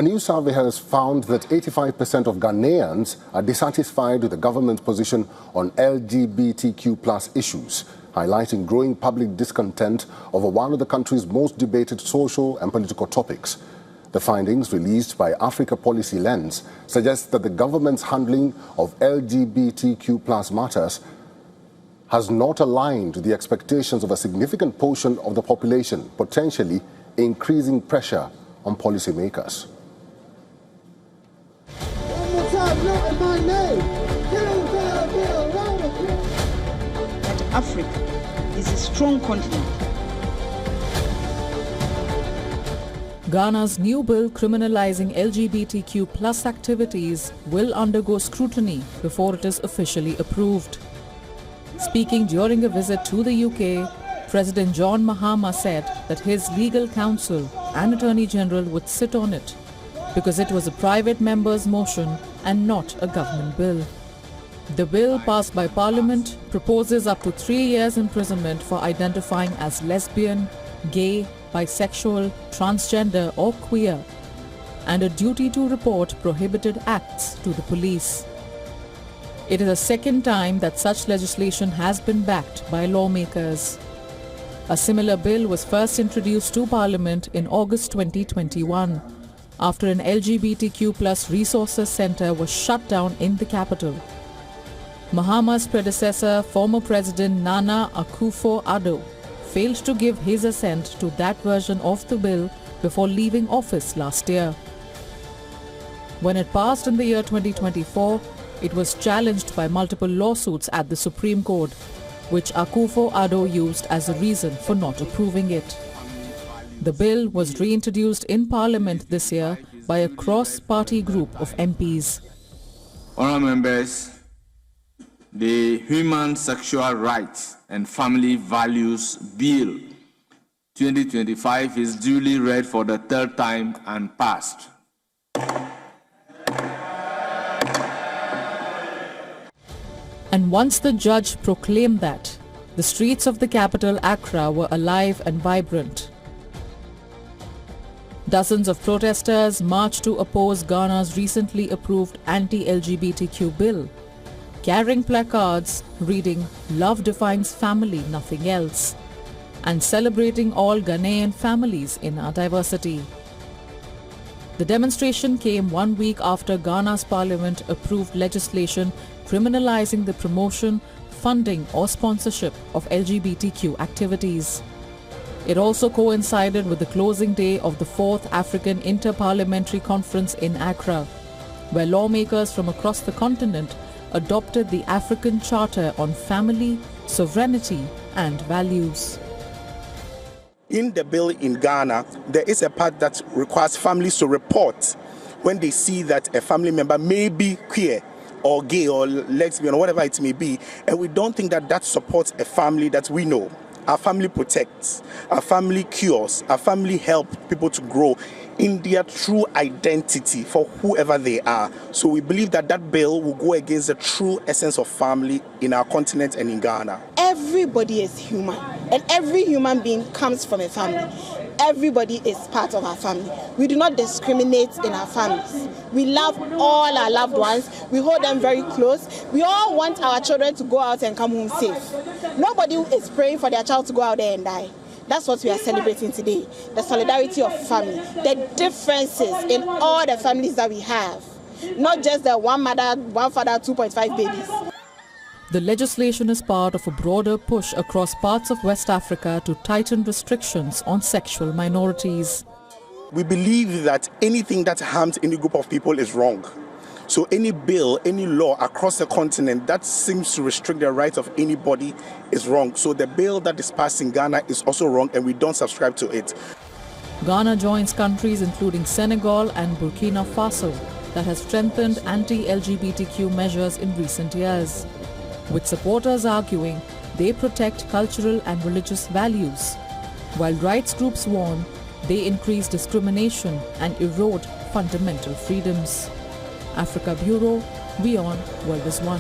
A new survey has found that 85% of Ghanaians are dissatisfied with the government's position on LGBTQ+ issues, highlighting growing public discontent over one of the country's most debated social and political topics. The findings released by Africa Policy Lens suggest that the government's handling of LGBTQ+ matters has not aligned with the expectations of a significant portion of the population, potentially increasing pressure on policymakers. That Africa is a strong continent. Ghana's new bill criminalising LGBTQ+ activities will undergo scrutiny before it is officially approved. Speaking during a visit to the UK, President John Mahama said that his legal counsel and Attorney General would sit on it because it was a private member's motion and not a government bill. The bill passed by Parliament proposes up to 3 years imprisonment for identifying as lesbian, gay, bisexual, transgender or queer, and a duty to report prohibited acts to the police. It is the second time that such legislation has been backed by lawmakers. A similar bill was first introduced to Parliament in August 2021, after an LGBTQ+ resources centre was shut down in the capital. Mahama's predecessor, former President Nana Akufo-Addo, failed to give his assent to that version of the bill before leaving office last year. When it passed in the year 2024, it was challenged by multiple lawsuits at the Supreme Court, which Akufo-Addo used as a reason for not approving it. The bill was reintroduced in Parliament this year by a cross-party group of MPs. Honourable members, the Human Sexual Rights and Family Values Bill 2025 is duly read for the third time and passed. And once the judge proclaimed that, the streets of the capital Accra were alive and vibrant. Dozens of protesters marched to oppose Ghana's recently approved anti-LGBTQ bill, carrying placards reading "Love defines family, nothing else," and celebrating all Ghanaian families in our diversity. The demonstration came 1 week after Ghana's parliament approved legislation criminalising the promotion, funding or sponsorship of LGBTQ activities. It also coincided with the closing day of the 4th African Inter-Parliamentary Conference in Accra, where lawmakers from across the continent adopted the African Charter on Family, Sovereignty and Values. In the bill in Ghana, there is a part that requires families to report when they see that a family member may be queer or gay or lesbian or whatever it may be, and we don't think that that supports a family that we know. Our family protects, our family cures, our family helps people to grow in their true identity for whoever they are. So we believe that that bill will go against the true essence of family in our continent and in Ghana. Everybody is human, and every human being comes from a family. Everybody is part of our family. We do not discriminate in our families. We love all our loved ones. We hold them very close. We all want our children to go out and come home safe. Nobody is praying for their child to go out there and die. That's what we are celebrating today, the solidarity of family, the differences in all the families that we have, not just the one mother, one father, 2.5 babies. The legislation is part of a broader push across parts of West Africa to tighten restrictions on sexual minorities. We believe that anything that harms any group of people is wrong. So any bill, any law across the continent that seems to restrict the rights of anybody is wrong. So the bill that is passed in Ghana is also wrong, and we don't subscribe to it. Ghana joins countries including Senegal and Burkina Faso that has strengthened anti-LGBTQ measures in recent years, with supporters arguing they protect cultural and religious values, while rights groups warn they increase discrimination and erode fundamental freedoms. Africa Bureau, WION World is One.